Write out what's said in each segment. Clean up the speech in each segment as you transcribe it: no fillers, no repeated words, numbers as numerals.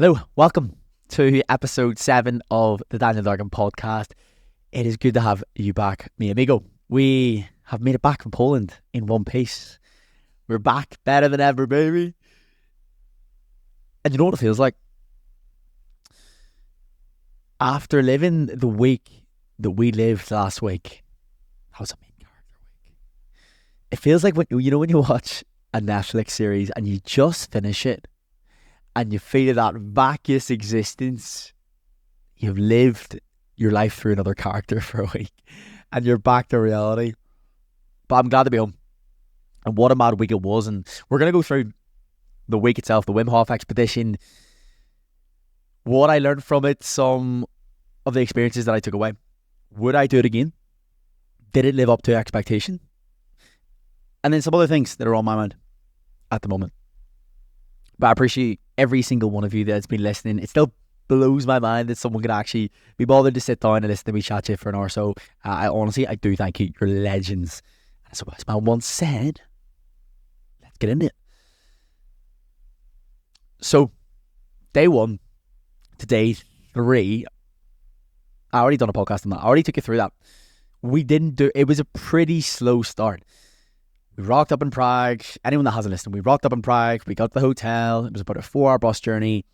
Hello, welcome to episode 7 of the Daniel Dargan podcast. It is good to have you back, mi amigo. We have made it back from Poland in one piece. We're back better than ever, baby. And you know what it feels like? After living the week that we lived last week, that was a main character week. It feels like when you watch a Netflix series and you just finish it, and you feel that vacuous existence. You've lived your life through another character for a week and you're back to reality. But I'm glad to be home. And what a mad week it was. And we're going to go through the week itself, the Wim Hot Expedition, what I learned from it, some of the experiences that I took away. Would I do it again? Did it live up to expectation? And then some other things that are on my mind at the moment. But I appreciate every single one of you that's been listening. It still blows my mind that someone could actually be bothered to sit down and listen to me chat shit for an hour. So I do thank you. You're legends. As my once said, let's get into it. So day 1 to day 3, I already done a podcast on that. I already took you through that. It was a pretty slow start. We rocked up in Prague. Anyone that hasn't listened, we rocked up in Prague. We got to the hotel. It was about a 4-hour bus journey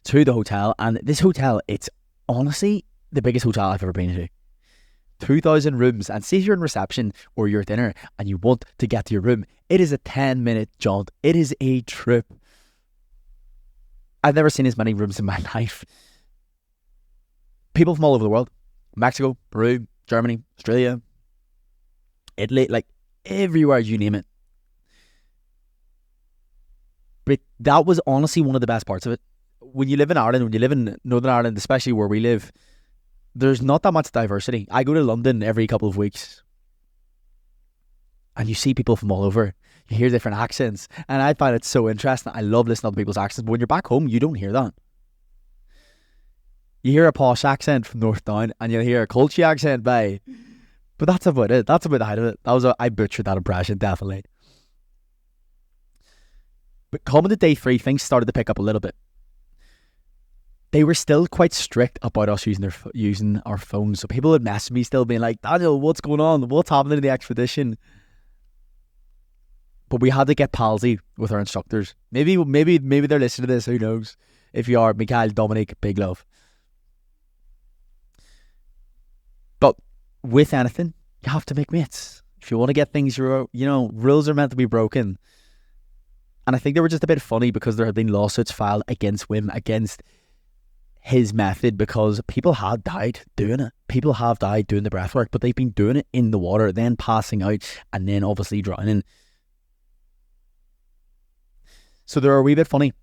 to the hotel. And this hotel, it's honestly the biggest hotel I've ever been to. 2,000 rooms. And see if you're in reception or you're at dinner and you want to get to your room, it is a 10-minute jaunt. It is a trip. I've never seen as many rooms in my life. People from all over the world. Mexico, Peru, Germany, Australia, Italy, everywhere, you name it. But that was honestly one of the best parts of it. When you live in Ireland, when you live in Northern Ireland, especially where we live, there's not that much diversity. I go to London every couple of weeks and you see people from all over. You hear different accents and I find it so interesting. I love listening to other people's accents, but when you're back home, you don't hear that. You hear a posh accent from North Down and you'll hear a culture accent by... But that's about it. That's about the height of it. I butchered that impression, definitely. But coming to day 3, things started to pick up a little bit. They were still quite strict about us using our phones. So people would message me still being like, Daniel, what's going on? What's happening in the expedition? But we had to get palsy with our instructors. Maybe they're listening to this. Who knows? If you are, Mikhail, Dominic, big love. But with anything, you have to make mates. If you want to get things, rules are meant to be broken. And I think they were just a bit funny because there had been lawsuits filed against Wim, against his method, because people had died doing it. People have died doing the breathwork, but they've been doing it in the water, then passing out, and then obviously drowning. So they were a wee bit funny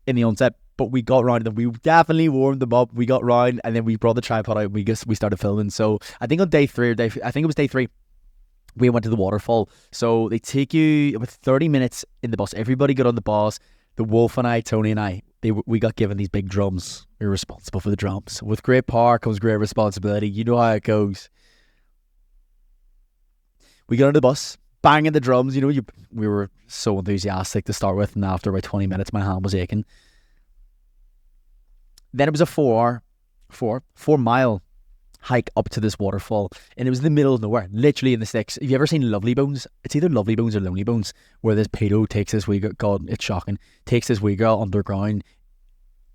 in the onset. But we got round them. We definitely warmed them up. We got round and then we brought the tripod out and we started filming. So I think on day 3 I think it was day 3, we went to the waterfall. So they take you with 30 minutes in the bus. Everybody got on the bus. The Wolf and I, Tony and I, we got given these big drums. We were responsible for the drums. With great power comes great responsibility. You know how it goes. We got on the bus, banging the drums. We were so enthusiastic to start with, and after about 20 minutes, my hand was aching. Then it was a 4-mile hike up to this waterfall, and it was in the middle of nowhere, literally in the sticks. Have you ever seen Lovely Bones? It's either Lovely Bones or Lonely Bones, where this pedo takes this wee girl, God, it's shocking, takes this wee girl underground.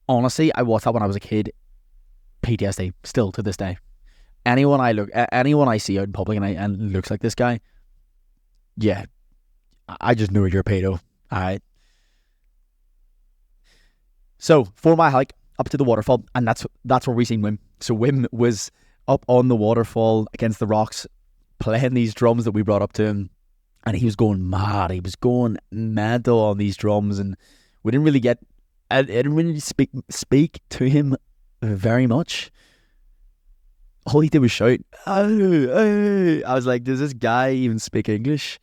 Honestly, I watched that when I was a kid. PTSD, still to this day. Anyone I see out in public and looks like this guy, yeah, I just know you're a pedo. Alright. So, 4-mile hike up to the waterfall, and that's where we seen Wim. So Wim was up on the waterfall against the rocks, playing these drums that we brought up to him, and he was going mad. He was going mental on these drums, and we didn't really I didn't really speak to him very much. All he did was shout, "Oh, oh." I was like, does this guy even speak English?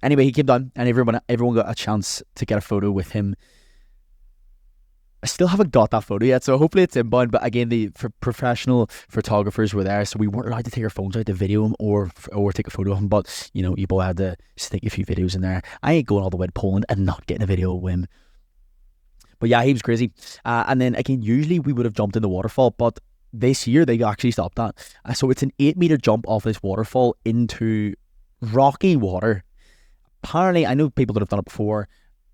Anyway, he came down, and everyone got a chance to get a photo with him. I still haven't got that photo yet, so hopefully it's inbound. But again, the professional photographers were there, so we weren't allowed to take our phones out to video him or take a photo of him. But you boy had to stick a few videos in there. I ain't going all the way to Poland and not getting a video of Wim. But yeah, he was crazy. And then again, usually we would have jumped in the waterfall, but this year they actually stopped that. So it's an 8-meter jump off this waterfall into rocky water. Apparently, I know people that have done it before.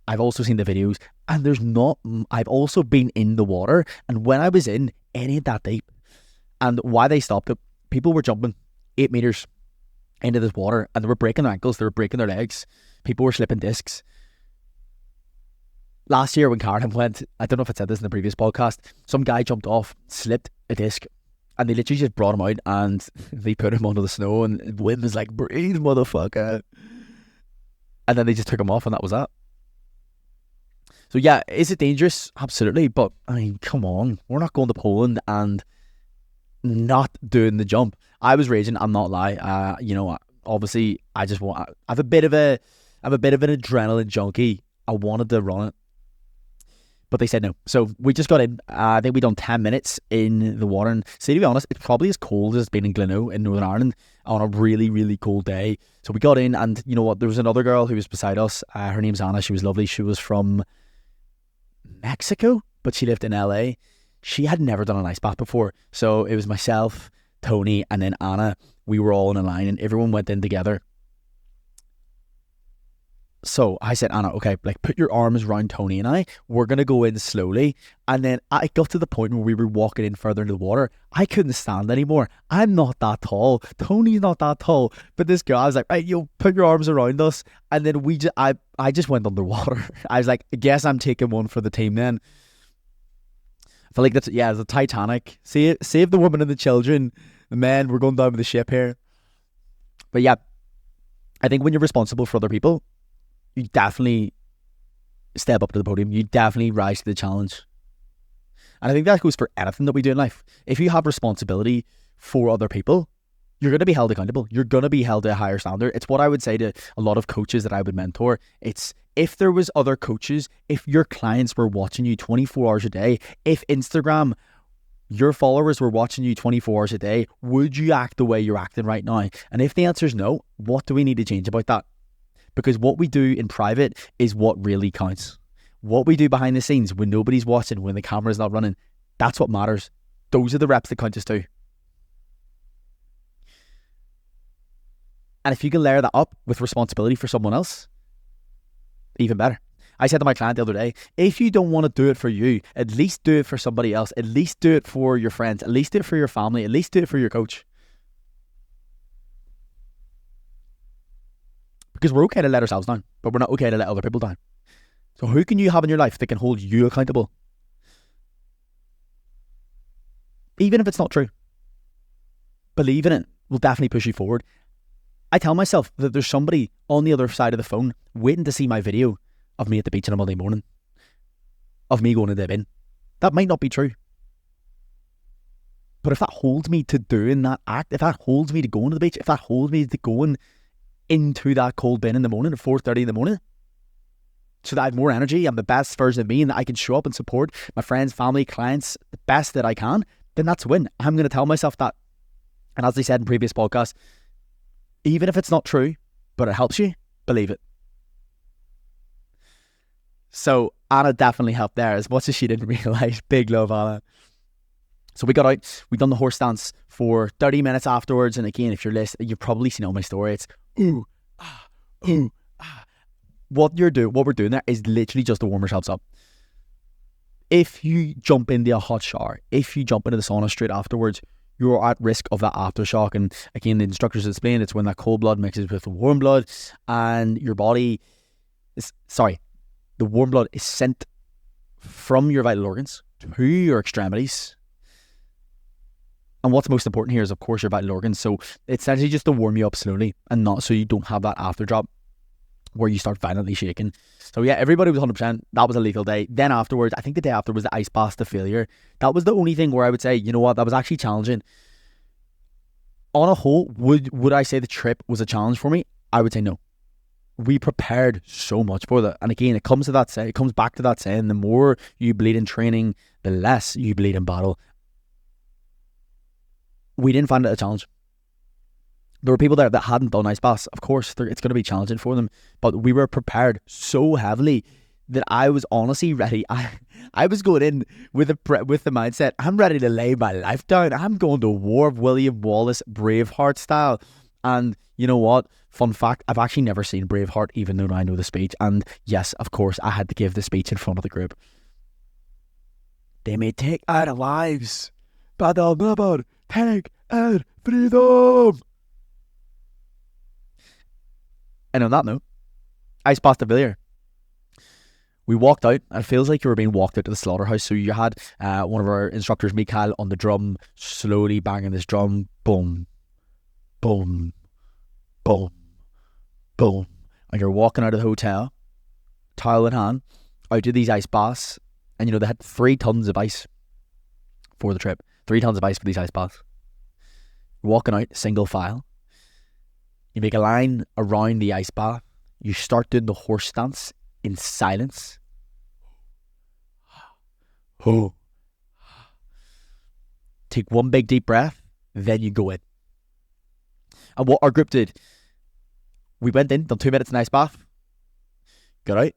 I've also seen the videos, and I've also been in the water, and when I was in, it ain't that deep. And why they stopped it, people were jumping 8 meters into this water, and they were breaking their ankles, they were breaking their legs, people were slipping discs. Last year when Karen went, I don't know if I said this in the previous podcast, some guy jumped off, slipped a disc, and they literally just brought him out and they put him under the snow, and Wim was like, breathe, motherfucker. And then they just took him off, and that was that. So yeah, is it dangerous? Absolutely. But I mean, come on, we're not going to Poland and not doing the jump. I was raging, I'm not lying. Obviously I have a bit of an adrenaline junkie. I wanted to run it, but they said no. So we just got in. I think we done 10 minutes in the water. And see, to be honest, it's probably as cold as it's been in Gleno in Northern Ireland on a really, really cold day. So we got in, and you know what? There was another girl who was beside us. Her name's Anna. She was lovely. She was from Mexico, but she lived in LA. She had never done an ice bath before. So it was myself, Tony, and then Anna. We were all in a line, and everyone went in together. So I said, Anna, okay, like put your arms around Tony and I. We're going to go in slowly. And then I got to the point where we were walking in further into the water. I couldn't stand anymore. I'm not that tall. Tony's not that tall. But this guy was like, right, you put your arms around us. And then I just went underwater. I was like, I guess I'm taking one for the team then. I feel like it's the Titanic. Save the women and the children. The men, we're going down with the ship here. But yeah, I think when you're responsible for other people, you definitely step up to the podium. You definitely rise to the challenge. And I think that goes for anything that we do in life. If you have responsibility for other people, you're going to be held accountable. You're going to be held to a higher standard. It's what I would say to a lot of coaches that I would mentor. It's if there was other coaches, if your clients were watching you 24 hours a day, if Instagram, your followers were watching you 24 hours a day, would you act the way you're acting right now? And if the answer is no, what do we need to change about that? Because what we do in private is what really counts. What we do behind the scenes when nobody's watching, when the camera's not running, that's what matters. Those are the reps that count us too. And if you can layer that up with responsibility for someone else, even better. I said to my client the other day, if you don't want to do it for you, at least do it for somebody else. At least do it for your friends. At least do it for your family. At least do it for your coach. Because we're okay to let ourselves down, but we're not okay to let other people down. So who can you have in your life that can hold you accountable? Even if it's not true. Believe in it will definitely push you forward. I tell myself that there's somebody on the other side of the phone waiting to see my video of me at the beach on a Monday morning, of me going to the bin. That might not be true. But if that holds me to doing that act, if that holds me to going to the beach, if that holds me to going into that cold bin in the morning at 4:30 in the morning, so that I have more energy, I'm the best version of me, and that I can show up and support my friends, family, clients the best that I can, then that's a win. I'm going to tell myself that. And as I said in previous podcasts, even if it's not true, but it helps you, believe it. So Anna definitely helped there, as much as she didn't realise. Big love, Anna. So we got out, we done the horse dance for 30 minutes afterwards. And again, if you're listening, you've probably seen all my story. It's ooh, ah, ooh, ah. What we're doing there is literally just to warm ourselves up. If you jump into a hot shower, if you jump into the sauna straight afterwards, you're at risk of that aftershock. And again, the instructors explain it's when that cold blood mixes with the warm blood, and your body the warm blood is sent from your vital organs to your extremities. And what's most important here is, of course, your vital organs. So it's essentially just to warm you up slowly, and not so you don't have that after drop where you start violently shaking. So yeah, everybody was 100%. That was a lethal day. Then afterwards, I think the day after was the ice bath to failure. That was the only thing where I would say, you know what, that was actually challenging. On a whole, would I say the trip was a challenge for me? I would say no. We prepared so much for that. And again, it comes back to that saying, the more you bleed in training, the less you bleed in battle. We didn't find it a challenge. There were people there that hadn't done ice baths. Of course, it's going to be challenging for them, but we were prepared so heavily that I was honestly ready. I was going in with the mindset, I'm ready to lay my life down. I'm going to war, William Wallace Braveheart style. And you know what? Fun fact, I've actually never seen Braveheart, even though I know the speech. And yes, of course, I had to give the speech in front of the group. They may take our lives, but they'll never take our freedom. And on that note, Ice Bath de Villiers. We walked out. It feels like you were being walked out to the slaughterhouse. So you had one of our instructors, Mikhail, on the drum, slowly banging this drum. Boom, boom, boom, boom. And you're walking out of the hotel, towel in hand, out to these ice baths. And you know, they had 3 tons of ice for the trip. 3 tons of ice for these ice baths. You're walking out, single file. You make a line around the ice bath. You start doing the horse stance in silence. Oh. Take one big deep breath, then you go in. And what our group did, we went in, done 2 minutes in ice bath, got out.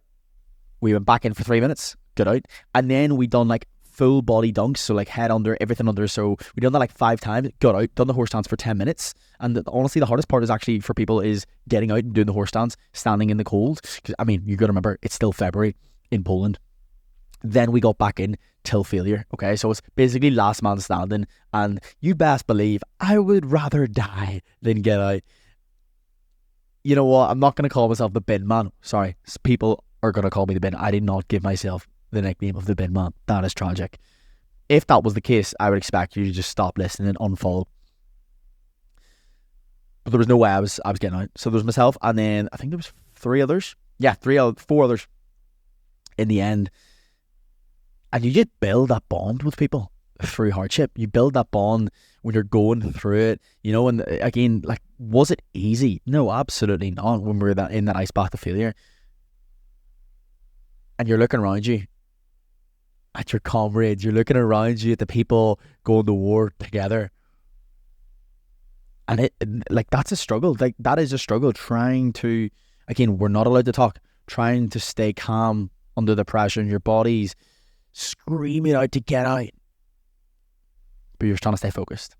We went back in for 3 minutes, got out. And then we done like full body dunks, so like head under, everything under. So we done that like 5 times, got out, done the horse stance for 10 minutes. And honestly, the hardest part is actually for people is getting out and doing the horse stance, standing in the cold. Because I mean, you got to remember, it's still February in Poland. Then we got back in till failure. Okay, so it's basically last man standing. And you best believe I would rather die than get out. You know what? I'm not going to call myself the bin man. Sorry, people are going to call me the bin. I did not give myself the nickname of the bin man. That is tragic. If that was the case, I would expect you to just stop listening and unfollow. But there was no way I was getting out. So there was myself, and then I think there was 4 others in the end. And you just build that bond with people through hardship. You build that bond when you're going through it, you know. And again, like, was it easy? No, absolutely not. When we were in that ice bath of failure, and you're looking around you at your comrades, you're looking around you at the people going to war together. And that's a struggle. Like, that is a struggle, trying to, again, we're not allowed to talk, trying to stay calm under the pressure, and your body's screaming out to get out, but you're trying to stay focused.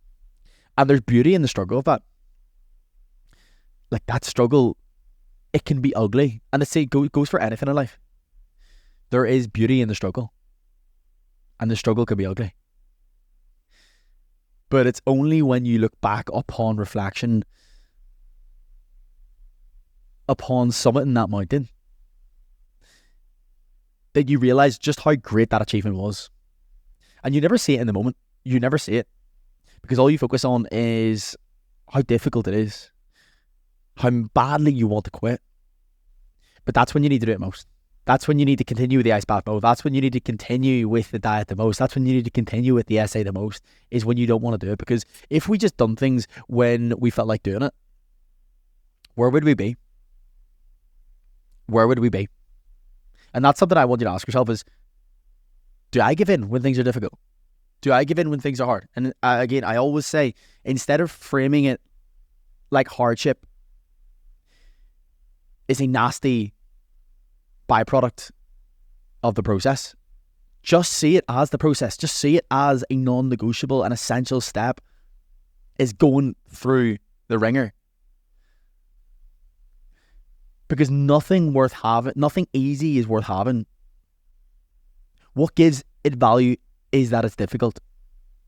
And there's beauty in the struggle of that. Like, that struggle, it can be ugly, and it goes for anything in life. There is beauty in the struggle, and the struggle can be ugly. But it's only when you look back upon reflection, upon summiting that mountain, that you realise just how great that achievement was. And you never see it in the moment. You never see it. Because all you focus on is how difficult it is, how badly you want to quit. But that's when you need to do it most. That's when you need to continue with the ice bath mode. That's when you need to continue with the diet the most. That's when you need to continue with the essay the most, is when you don't want to do it. Because if we just done things when we felt like doing it, where would we be? Where would we be? And that's something I want you to ask yourself is, do I give in when things are difficult? Do I give in when things are hard? And again, I always say, instead of framing it like hardship is a nasty byproduct of the process, just see it as the process. Just see it as a non-negotiable and essential step is going through the ringer. Because nothing easy is worth having. What gives it value is that it's difficult.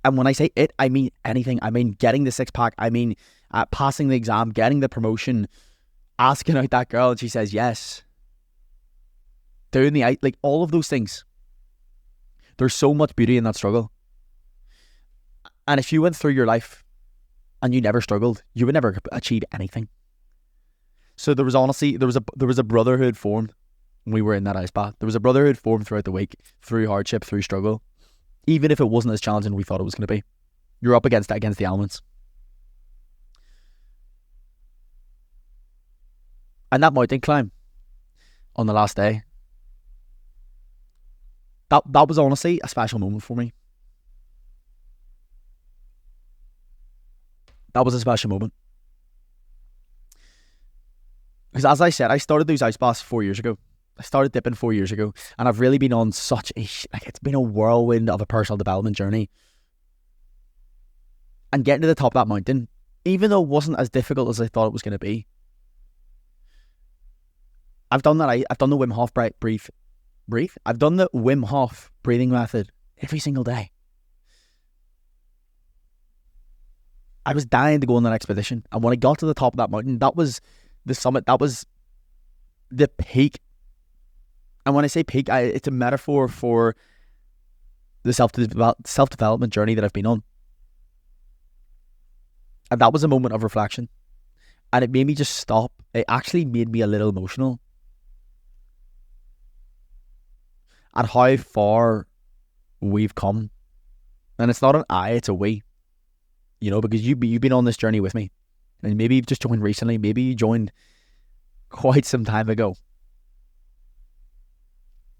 And when I say it, I mean anything. I mean getting the 6-pack. I mean passing the exam, getting the promotion, asking out that girl and she says yes. Doing like all of those things. There's so much beauty in that struggle. And if you went through your life and you never struggled, you would never achieve anything. So there was a brotherhood formed when we were in that ice bath. There was a brotherhood formed throughout the week, through hardship, through struggle. Even if it wasn't as challenging as we thought it was going to be. You're up against the elements. And that mountain climb on the last day, that was honestly a special moment for me. That was a special moment. Because as I said, I started those ice baths 4 years ago. I started dipping 4 years ago, and I've really been on such a it's been a whirlwind of a personal development journey. And getting to the top of that mountain, even though it wasn't as difficult as I thought it was going to be, I've done that. I've done the Wim Hof breathe. I've done the Wim Hof breathing method every single day. I was dying to go on that expedition, and when I got to the top of that mountain, that was the summit. That was the peak. And when I say peak, it's a metaphor for the self-development journey that I've been on. And that was a moment of reflection. And it made me just stop. It actually made me a little emotional at how far we've come. And it's not an I, it's a we. You know, because you've been on this journey with me. And maybe you've just joined recently. Maybe you joined quite some time ago.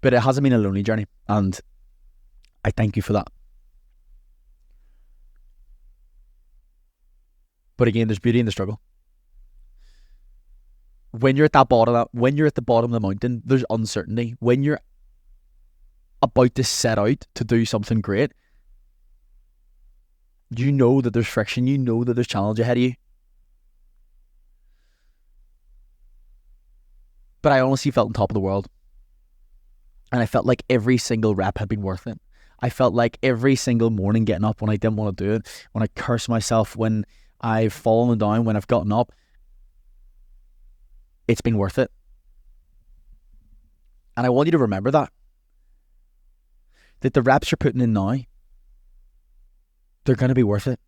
But it hasn't been a lonely journey. And I thank you for that. But again, there's beauty in the struggle. When you're at that bottom, when you're at the bottom of the mountain, there's uncertainty. When you're about to set out to do something great, you know that there's friction. You know that there's challenge ahead of you. But I honestly felt on top of the world. And I felt like every single rep had been worth it. I felt like every single morning getting up when I didn't want to do it, when I cursed myself, when I've fallen down, when I've gotten up, it's been worth it. And I want you to remember that the reps you're putting in now, they're going to be worth it.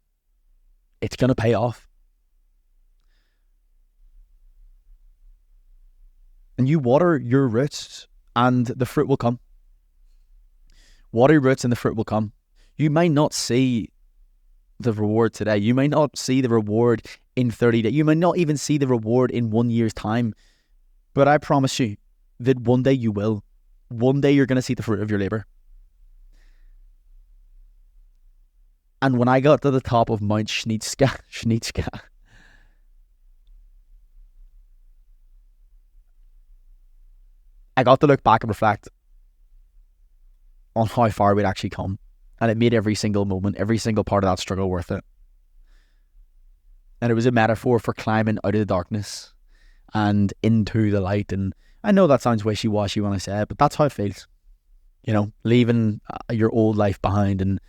It's going to pay off. And you water your roots and the fruit will come. Water your roots and the fruit will come. You might not see the reward today. You might not see the reward in 30 days. You might not even see the reward in 1 year's time. But I promise you that one day you will. One day you're going to see the fruit of your labour. And when I got to the top of Mount Schnitzka, I got to look back and reflect on how far we'd actually come. And it made every single moment, every single part of that struggle worth it. And it was a metaphor for climbing out of the darkness and into the light. And I know that sounds wishy-washy when I say it, but that's how it feels. You know, leaving your old life behind. And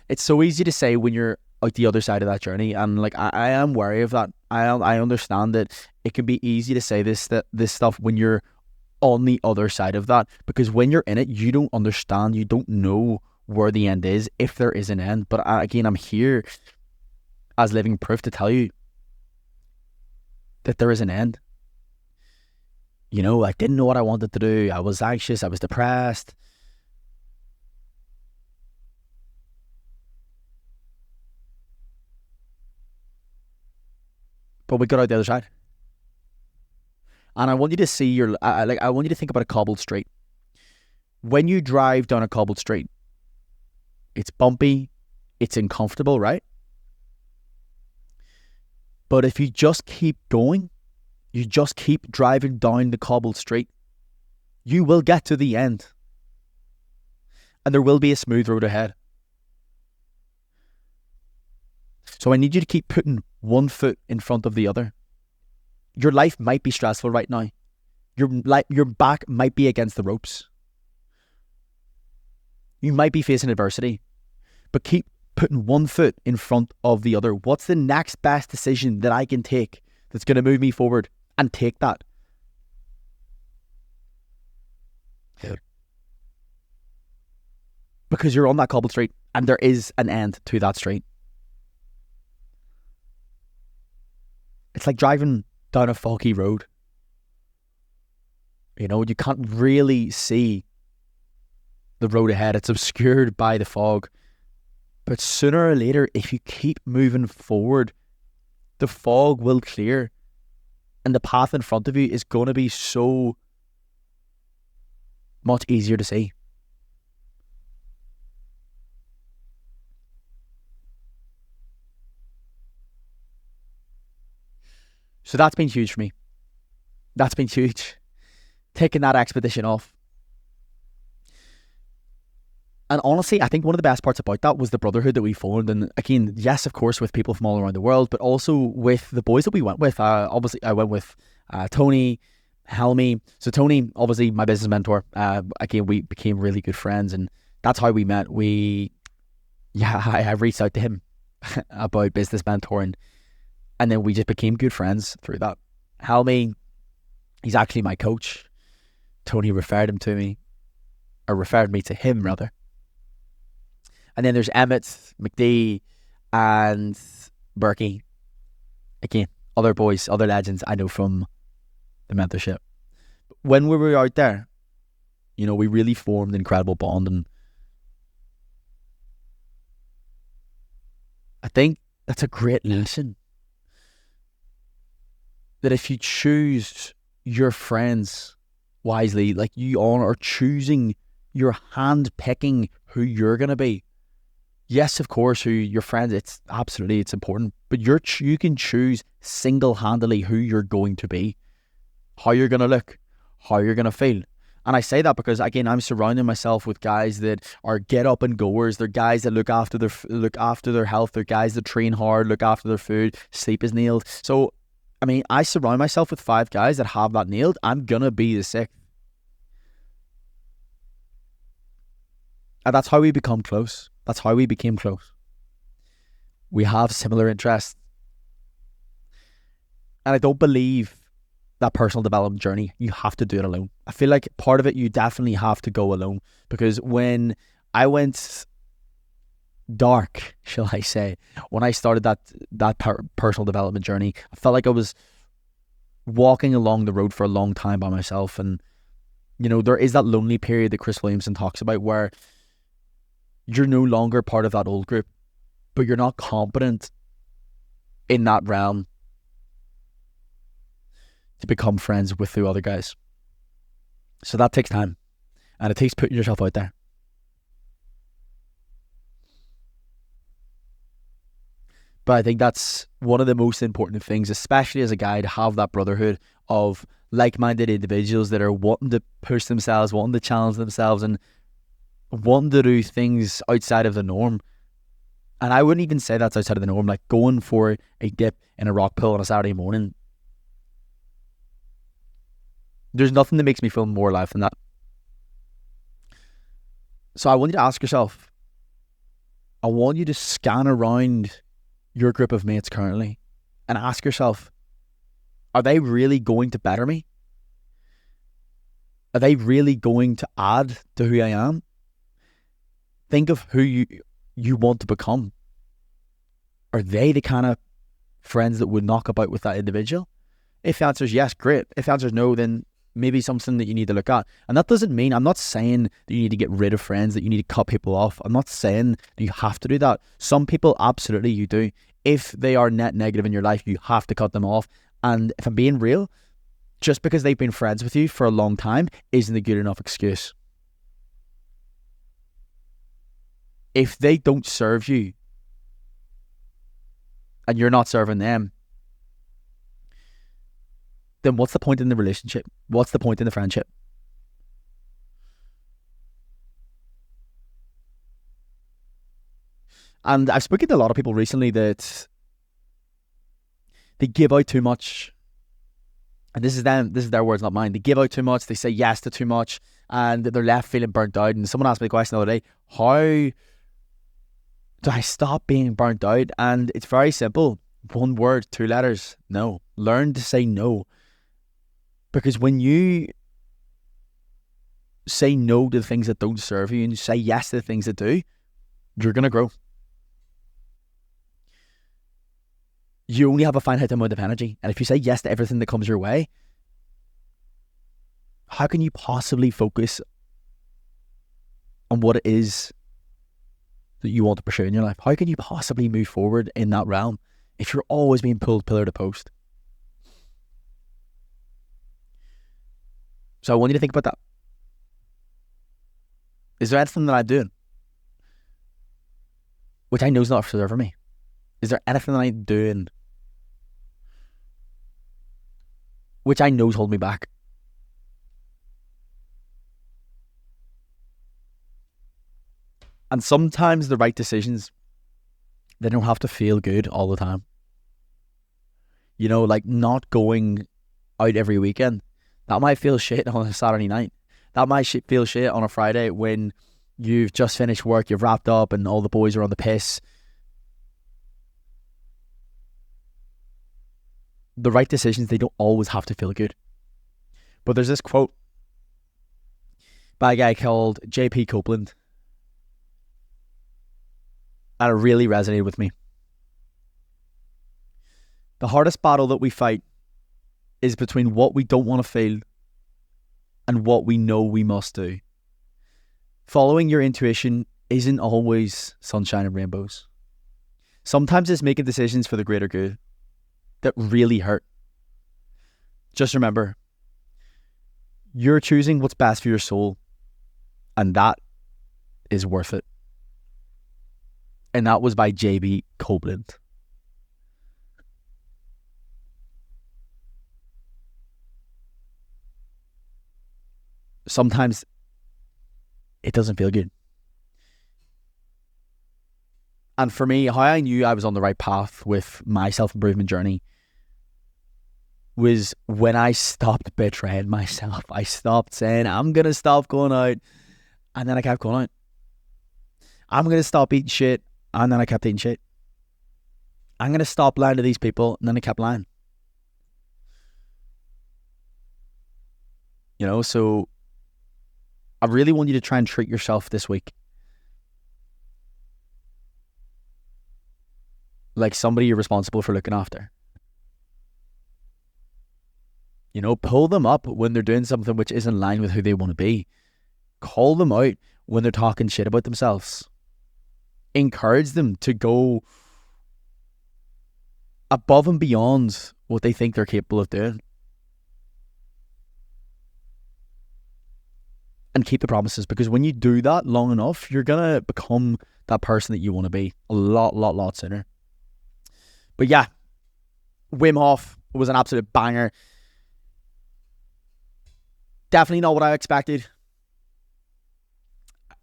it's so easy to say when you're out the other side of that journey. And like, I am wary of that. I understand that it can be easy to say this stuff when you're on the other side of that, because when you're in it, you don't understand, you don't know where the end is, if there is an end. But again, I'm here as living proof to tell you that there is an end. You know, I didn't know what I wanted to do. I was anxious, I was depressed. But we got out the other side. And I want you to see I want you to think about a cobbled street. When you drive down a cobbled street, it's bumpy, it's uncomfortable, right? But if you just keep going, you just keep driving down the cobbled street, you will get to the end. And there will be a smooth road ahead. So I need you to keep putting one foot in front of the other. Your life might be stressful right now. Your back might be against the ropes. You might be facing adversity. But keep putting one foot in front of the other. What's the next best decision that I can take that's going to move me forward? And take that. Yeah. Because you're on that cobbled street and there is an end to that street. It's like driving down a foggy road. You know, you can't really see the road ahead. It's obscured by the fog. But sooner or later, if you keep moving forward, the fog will clear. And the path in front of you is going to be so much easier to see. So that's been huge for me. That's been huge. Taking that expedition off. And honestly, I think one of the best parts about that was the brotherhood that we formed. And again, yes, of course, with people from all around the world, but also with the boys that we went with. Obviously, I went with Tony, Helmy. So Tony, obviously my business mentor. Again, we became really good friends, and that's how we met. I reached out to him about business mentoring, and then we just became good friends through that. Helmy, he's actually my coach. Tony referred him to me, or referred me to him rather. And then there's Emmett, McD, and Berkey. Again, other boys, other legends I know from the mentorship. When we were out there, we really formed an incredible bond. And I think that's a great lesson. That if you choose your friends wisely, like you are choosing, you're hand-picking who you're going to be. Yes, of course, who your friends, it's important, but you can choose single-handedly who you're going to be, how you're going to look, how you're going to feel. And I say that because, again, I'm surrounding myself with guys that are get up and goers. They're guys that look after their health. They're guys that train hard, look after their food, sleep is nailed. So, I mean, I surround myself with 5 guys that have that nailed. I'm going to be the 6th. And that's how we become close. That's how we became close. We have similar interests. And I don't believe that personal development journey, you have to do it alone. I feel like part of it, you definitely have to go alone. Because when I went dark, shall I say, when I started that personal development journey, I felt like I was walking along the road for a long time by myself. And, there is that lonely period that Chris Williamson talks about where you're no longer part of that old group, but you're not competent in that realm to become friends with the other guys. So that takes time, and it takes putting yourself out there. But I think that's one of the most important things, especially as a guy, to have that brotherhood of like-minded individuals that are wanting to push themselves, wanting to challenge themselves, and wanting to do things outside of the norm. And I wouldn't even say that's outside of the norm, like going for a dip in a rock pool on a Saturday morning. There's nothing that makes me feel more alive than that. So I want you to ask yourself, I want you to scan around your group of mates currently and ask yourself, are they really going to better me? Are they really going to add to who I am? Think of who you want to become. Are they the kind of friends that would knock about with that individual? If the answer is yes, great. If the answer is no, then maybe something that you need to look at. And that doesn't mean, I'm not saying that you need to get rid of friends, that you need to cut people off. I'm not saying that you have to do that. Some people, absolutely you do. If they are net negative in your life, you have to cut them off. And if I'm being real, just because they've been friends with you for a long time isn't a good enough excuse. If they don't serve you and you're not serving them, then what's the point in the relationship? What's the point in the friendship? And I've spoken to a lot of people recently that they give out too much. And this is their words, not mine. They give out too much, they say yes to too much, and they're left feeling burnt out. And someone asked me the question the other day, how do I stop being burnt out? And it's very simple. 1 word, 2 letters, no. Learn to say no. Because when you say no to the things that don't serve you and you say yes to the things that do, you're going to grow. You only have a finite amount of energy. And if you say yes to everything that comes your way, how can you possibly focus on what it is that you want to pursue in your life? How can you possibly move forward in that realm if you're always being pulled pillar to post? So I want you to think about that. Is there anything that I'm doing which I know is not serving me? Is there anything that I'm doing which I know's holding me back. And sometimes the right decisions, they don't have to feel good all the time. You know, like not going out every weekend. That might feel shit on a Saturday night. That might feel shit on a Friday when you've just finished work, you've wrapped up and all the boys are on the piss. The right decisions, they don't always have to feel good. But there's this quote by a guy called J.P. Copeland, and it really resonated with me. The hardest battle that we fight is between what we don't want to feel and what we know we must do. Following your intuition isn't always sunshine and rainbows. Sometimes it's making decisions for the greater good that really hurt. Just remember, you're choosing what's best for your soul, and that is worth it. And that was by J.B. Copeland. Sometimes it doesn't feel good. And for me, how I knew I was on the right path with my self-improvement journey was when I stopped betraying myself. I stopped saying, I'm going to stop going out. And then I kept going out. I'm going to stop eating shit. And then I kept eating shit. I'm going to stop lying to these people. And then I kept lying. You know, so I really want you to try and treat yourself this week like somebody you're responsible for looking after. You know, pull them up when they're doing something which isn't in line with who they want to be. Call them out when they're talking shit about themselves. Encourage them to go above and beyond what they think they're capable of doing. And keep the promises, because when you do that long enough, you're going to become that person that you want to be a lot sooner. But yeah, Wim Hof was an absolute banger. Definitely not what I expected.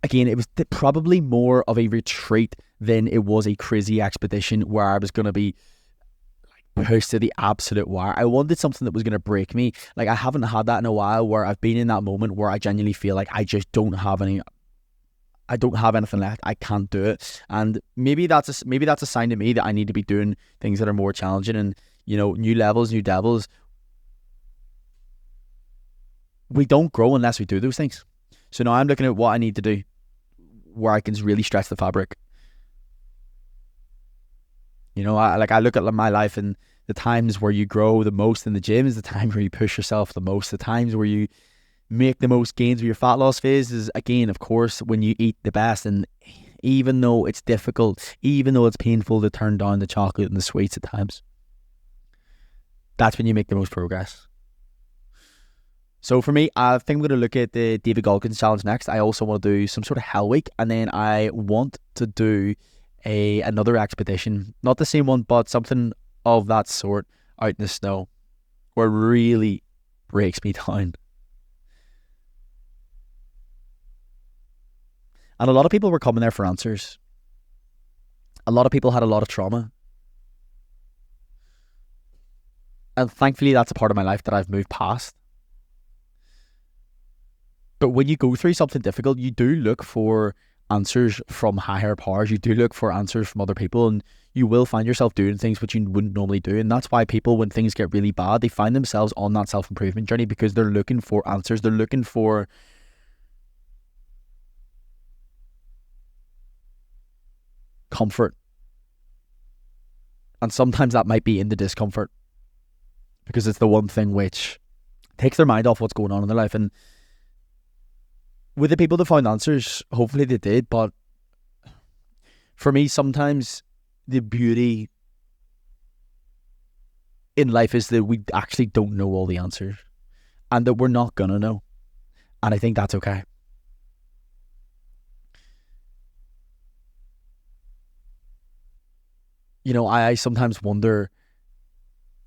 Again, it was probably more of a retreat than it was a crazy expedition where I was going to be pushed to the absolute wire. I wanted something that was going to break me. Like, I haven't had that in a while, where I've been in that moment where I genuinely feel like I just don't have anything left. I can't do it. And maybe that's a sign to me that I need to be doing things that are more challenging and, you know, new levels, new devils. We don't grow unless we do those things. So now I'm looking at what I need to do where I can really stretch the fabric. You know, I look at my life, and the times where you grow the most in the gym is the times where you push yourself the most. The times where you make the most gains with your fat loss phase is, again, of course, when you eat the best. And even though it's difficult, even though it's painful to turn down the chocolate and the sweets at times, that's when you make the most progress. So for me, I think I'm going to look at the David Goggins challenge next. I also want to do some sort of hell week, and then I want to do another expedition, not the same one, but something of that sort out in the snow, where it really breaks me down. And a lot of people were coming there for answers. A lot of people had a lot of trauma. And thankfully, that's a part of my life that I've moved past. But when you go through something difficult, you do look for answers from higher powers. You do look for answers from other people, and you will find yourself doing things which you wouldn't normally do. And that's why people, when things get really bad, they find themselves on that self-improvement journey, because they're looking for answers. They're looking for comfort. And sometimes that might be in the discomfort, because it's the one thing which takes their mind off what's going on in their life. And with the people that found answers, hopefully they did. But for me, sometimes the beauty in life is that we actually don't know all the answers, and that we're not gonna know. And I think that's okay. You know, I sometimes wonder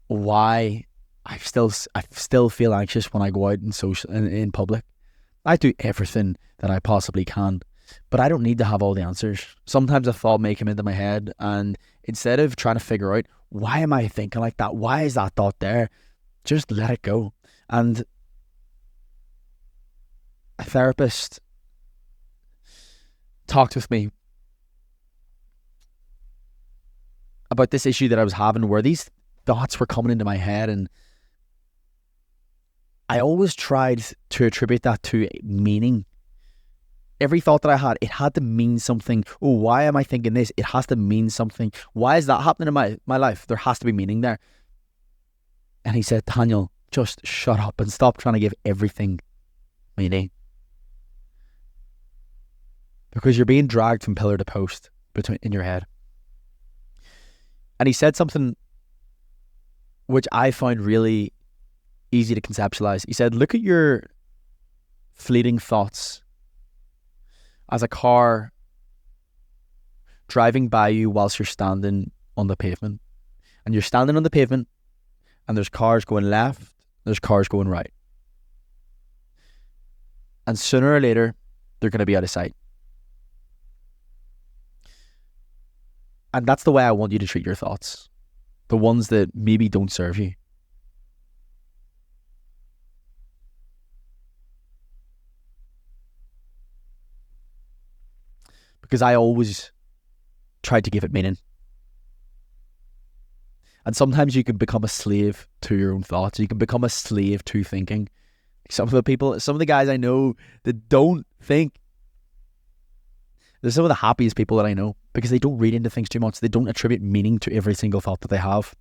why I still feel anxious when I go out in public. I do everything that I possibly can, but I don't need to have all the answers. Sometimes a thought may come into my head, and instead of trying to figure out why am I thinking like that, why is that thought there, just let it go. And a therapist talked with me about this issue that I was having, where these thoughts were coming into my head, and I always tried to attribute that to meaning. Every thought that I had, it had to mean something. Oh, why am I thinking this? It has to mean something. Why is that happening in my life? There has to be meaning there. And he said, Daniel, just shut up and stop trying to give everything meaning. Because you're being dragged from pillar to post in your head. And he said something which I found really easy to conceptualize. He said, look at your fleeting thoughts as a car driving by you whilst you're standing on the pavement. And you're standing on the pavement, and there's cars going left, there's cars going right. And sooner or later, they're going to be out of sight. And that's the way I want you to treat your thoughts. The ones that maybe don't serve you. Because I always tried to give it meaning. And sometimes you can become a slave to your own thoughts. You can become a slave to thinking. Some of the guys I know that don't think, they're some of the happiest people that I know, because they don't read into things too much. They don't attribute meaning to every single thought that they have.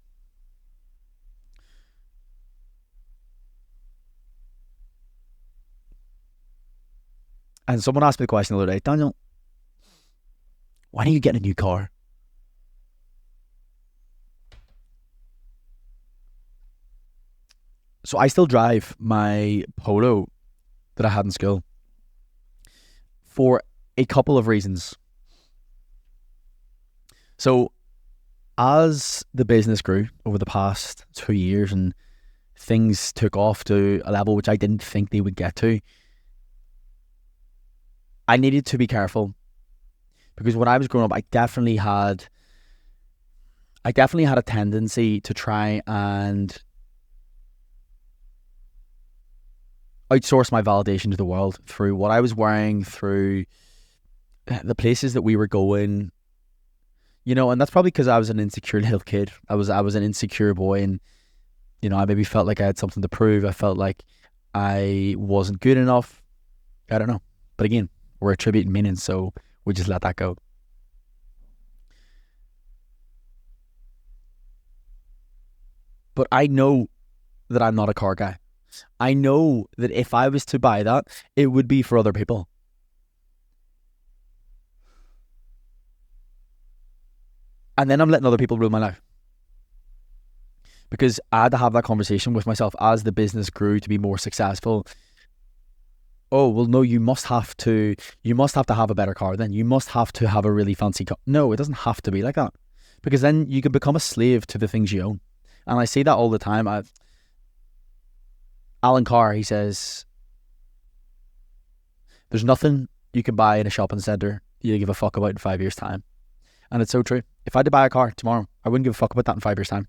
And someone asked me the question the other day, Daniel, when are you getting a new car? So I still drive my Polo that I had in school for a couple of reasons. So as the business grew over the past 2 years and things took off to a level which I didn't think they would get to, I needed to be careful. Because when I was growing up, I definitely had a tendency to try and outsource my validation to the world through what I was wearing, through the places that we were going, and that's probably because I was an insecure little kid. I was an insecure boy, and I maybe felt like I had something to prove. I felt like I wasn't good enough. I don't know. But again, we're attributing meaning, so we just let that go. But I know that I'm not a car guy. I know that if I was to buy that, it would be for other people. And then I'm letting other people rule my life. Because I had to have that conversation with myself as the business grew to be more successful. Oh, well, no, you must have to have a better car then. You must have to have a really fancy car. No, it doesn't have to be like that. Because then you can become a slave to the things you own. And I see that all the time. Alan Carr, he says, there's nothing you can buy in a shopping centre you give a fuck about in 5 years' time. And it's so true. If I had to buy a car tomorrow, I wouldn't give a fuck about that in 5 years' time.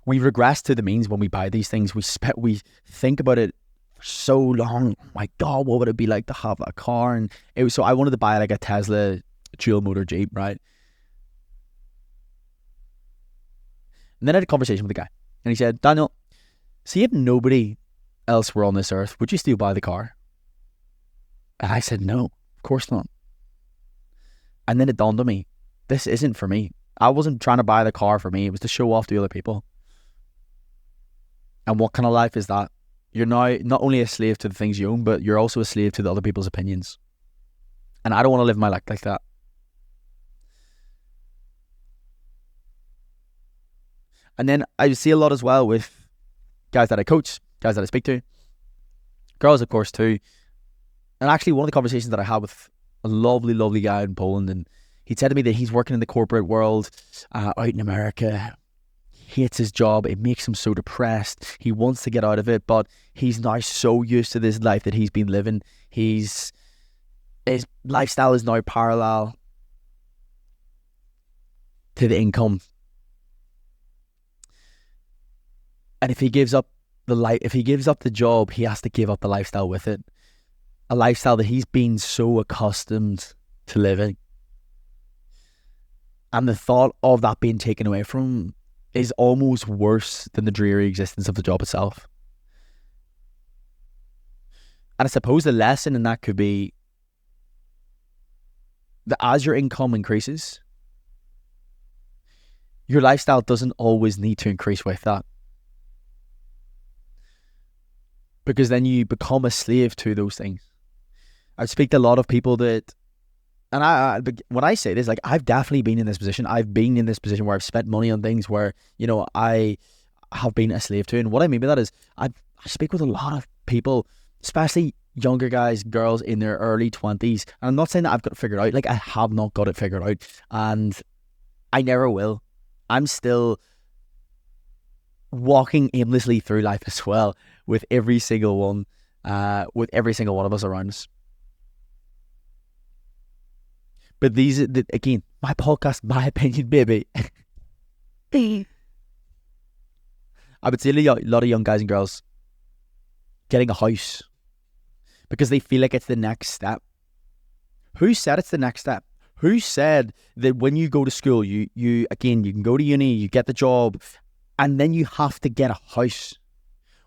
We regress to the means when we buy these things. We think about it so long. Oh my God, what would it be like to have a car? And so I wanted to buy like a Tesla dual motor Jeep, right? And then I had a conversation with the guy, and he said, Daniel, see, if nobody else were on this earth, would you still buy the car? And I said, no, of course not. And then it dawned on me, this isn't for me. I wasn't trying to buy the car for me. It was to show off to other people. And what kind of life is that? You're now not only a slave to the things you own, but you're also a slave to the other people's opinions. And I don't want to live my life like that. And then I see a lot as well with guys that I coach, guys that I speak to, girls, of course, too. And actually, one of the conversations that I had with a lovely, lovely guy in Poland, and he said to me that he's working in the corporate world out in America. hates his job. It makes him so depressed. He wants to get out of it, but he's now so used to this life that he's been living. His lifestyle is now parallel to the income. And if he gives up the job, he has to give up the lifestyle with it. A lifestyle that he's been so accustomed to living. And the thought of that being taken away from him is almost worse than the dreary existence of the job itself. And I suppose the lesson in that could be that as your income increases, your lifestyle doesn't always need to increase with that. Because then you become a slave to those things. I speak to a lot of people that, and when I say this, like, I've definitely been in this position. I've been in this position where I've spent money on things where, you know, I have been a slave to. And what I mean by that is I speak with a lot of people, especially younger guys, girls in their early 20s. And I'm not saying that I've got it figured out. Like, I have not got it figured out. And I never will. I'm still walking aimlessly through life as well, with every single one of us around us. But these, again, my podcast, my opinion, baby. I would say a lot of young guys and girls getting a house because they feel like it's the next step. Who said it's the next step? Who said that when you go to school, you can go to uni, you get the job, and then you have to get a house?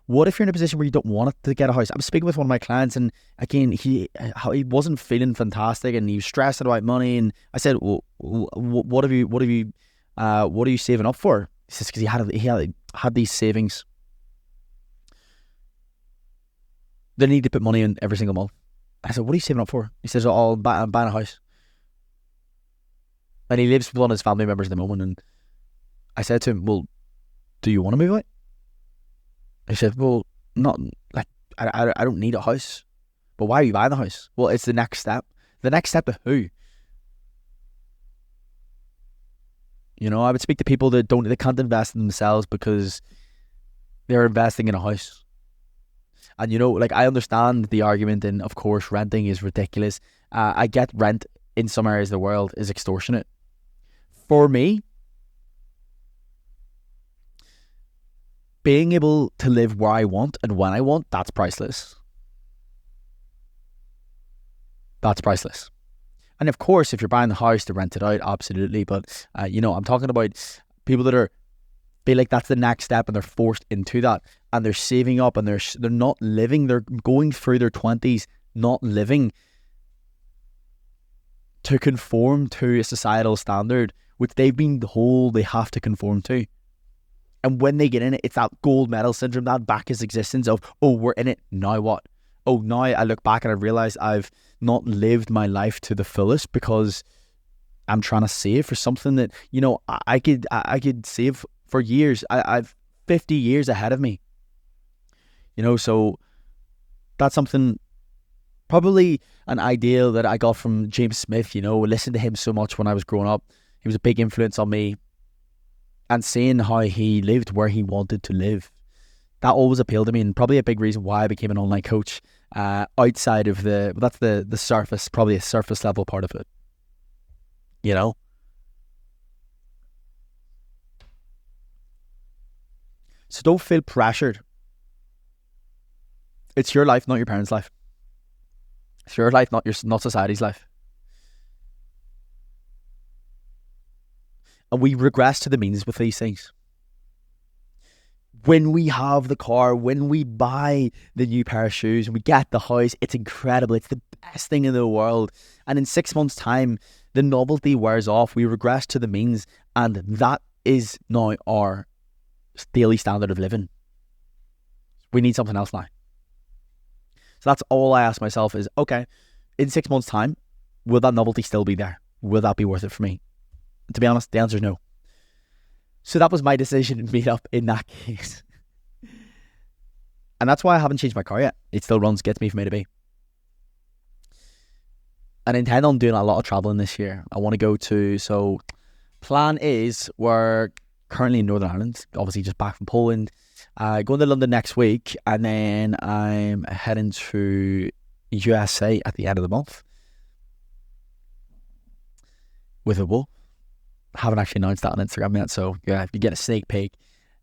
What if you're in a position where you don't want to get a house? I was speaking with one of my clients, and again, he wasn't feeling fantastic, and he was stressed about money. And I said, "Well, what are you saving up for?" He says, "Because he had these savings. They need to put money in every single month." I said, "What are you saving up for?" He says, "Oh, I'm buying a house." And he lives with one of his family members at the moment. And I said to him, "Well, do you want to move out?" He said, "Well, not like I don't need a house." "But why are you buying the house?" "Well, it's the next step." The next step to who? You know, I would speak to people that can't invest in themselves because they're investing in a house. And you know, like, I understand the argument, and of course renting is ridiculous. I get rent in some areas of the world is extortionate. For me, being able to live where I want and when I want, that's priceless. That's priceless. And of course, if you're buying the house to rent it out, absolutely. But, you know, I'm talking about people that feel like that's the next step and they're forced into that. And they're saving up and they're not living. They're going through their 20s, not living to conform to a societal standard, which they've been told they have to conform to. And when they get in it, it's that gold medal syndrome, that Bacchus existence of, oh, we're in it, now what? Oh, now I look back and I realise I've not lived my life to the fullest because I'm trying to save for something that, you know, I could save for years. I've 50 years ahead of me. You know, so that's something, probably an ideal that I got from James Smith. You know, I listened to him so much when I was growing up. He was a big influence on me. And seeing how he lived where he wanted to live, that always appealed to me, and probably a big reason why I became an online coach. Outside of that's the surface, probably a surface level part of it. You know? So don't feel pressured. It's your life, not your parents' life. It's your life, not society's life. And we regress to the means with these things. When we have the car, when we buy the new pair of shoes, and we get the house, it's incredible. It's the best thing in the world. And in 6 months' time, the novelty wears off. We regress to the means, and that is now our daily standard of living. We need something else now. So that's all I ask myself is, okay, in 6 months' time, will that novelty still be there? Will that be worth it for me? And to be honest, the answer is no. So that was my decision made up in that case. And that's why I haven't changed my car yet. It still gets me from A to B. And I intend on doing a lot of traveling this year. I want to go to, so plan is we're currently in Northern Ireland, obviously just back from Poland. Going to London next week, and then I'm heading to USA at the end of the month with a wolf. Haven't actually announced that on Instagram yet, so yeah, if you get a sneak peek.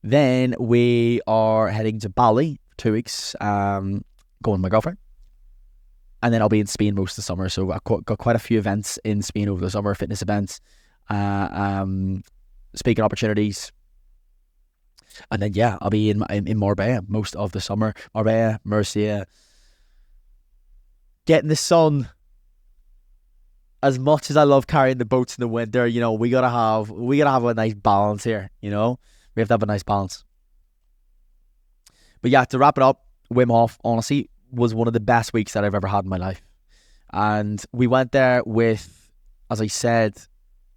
Then we are heading to Bali for 2 weeks, going with my girlfriend. And then I'll be in Spain most of the summer. So I've got quite a few events in Spain over the summer, fitness events, speaking opportunities. And then, yeah, I'll be in Marbella most of the summer. Marbella, Murcia. Getting the sun. As much as I love carrying the boats in the winter, you know, we gotta have a nice balance here, you know? We have to have a nice balance. But yeah, to wrap it up, Wim Hof, honestly, was one of the best weeks that I've ever had in my life. And we went there with, as I said,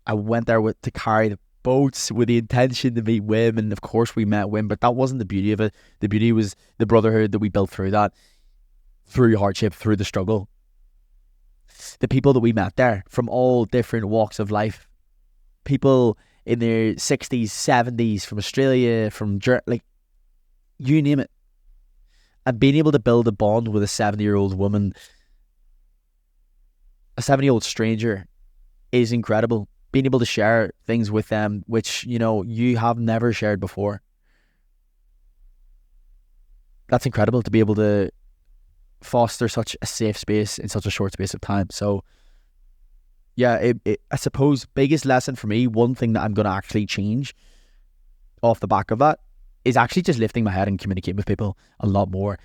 to carry the boats with the intention to meet Wim, and of course we met Wim, but that wasn't the beauty of it. The beauty was the brotherhood that we built through that, through hardship, through the struggle. The people that we met there from all different walks of life, people in their 60s, 70s, from Australia, from like, you name it. And being able to build a bond with a 70-year-old woman, a 70-year-old stranger, is incredible. Being able to share things with them which, you know, you have never shared before. That's incredible, to be able to foster such a safe space in such a short space of time. So yeah, I suppose biggest lesson for me, one thing that I'm going to actually change off the back of that, is actually just lifting my head and communicating with people a lot more.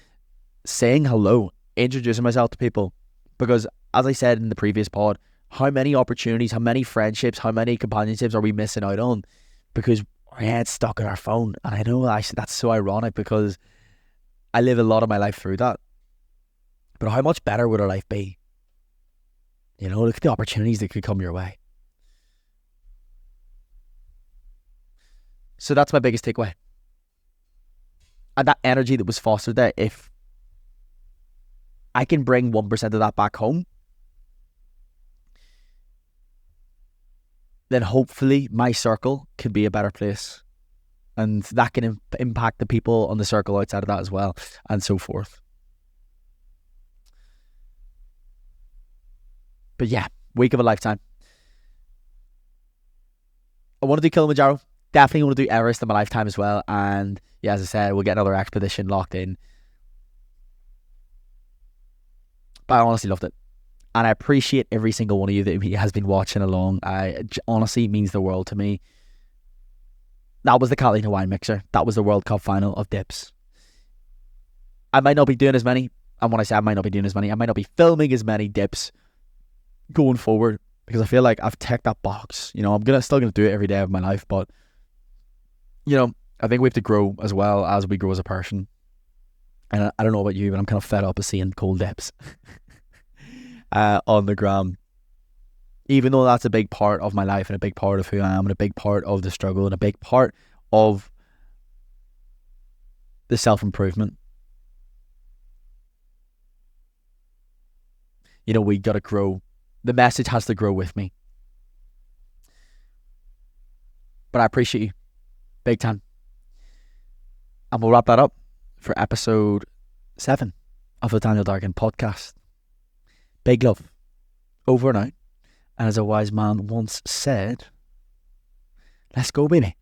Saying hello, introducing myself to people. Because as I said in the previous pod, how many opportunities, how many friendships, how many companionships are we missing out on because our head's stuck in our phone? And I know that's so ironic because I live a lot of my life through that. But how much better would our life be? You know, look at the opportunities that could come your way. So that's my biggest takeaway. And that energy that was fostered there, if I can bring 1% of that back home, then hopefully my circle can be a better place. And that can impact the people on the circle outside of that as well, and so forth. But yeah, week of a lifetime. I want to do Kilimanjaro. Definitely want to do Everest in my lifetime as well. And yeah, as I said, we'll get another expedition locked in. But I honestly loved it. And I appreciate every single one of you that has been watching along. Honestly, it means the world to me. That was the Catalina Wine Mixer. That was the World Cup final of dips. I might not be doing as many. And when I say I might not be doing as many, I might not be filming as many dips going forward, because I feel like I've ticked that box. You know, I'm still gonna do it every day of my life, but you know, I think we have to grow as well as we grow as a person. And I don't know about you, but I'm kind of fed up of seeing cold dips on the gram. Even though that's a big part of my life and a big part of who I am and a big part of the struggle and a big part of the self-improvement. You know, we got to grow. The message has to grow with me. But I appreciate you. Big time. And we'll wrap that up for episode 7 of the Daniel Dargan podcast. Big love. Over and out. And as a wise man once said, let's go, baby.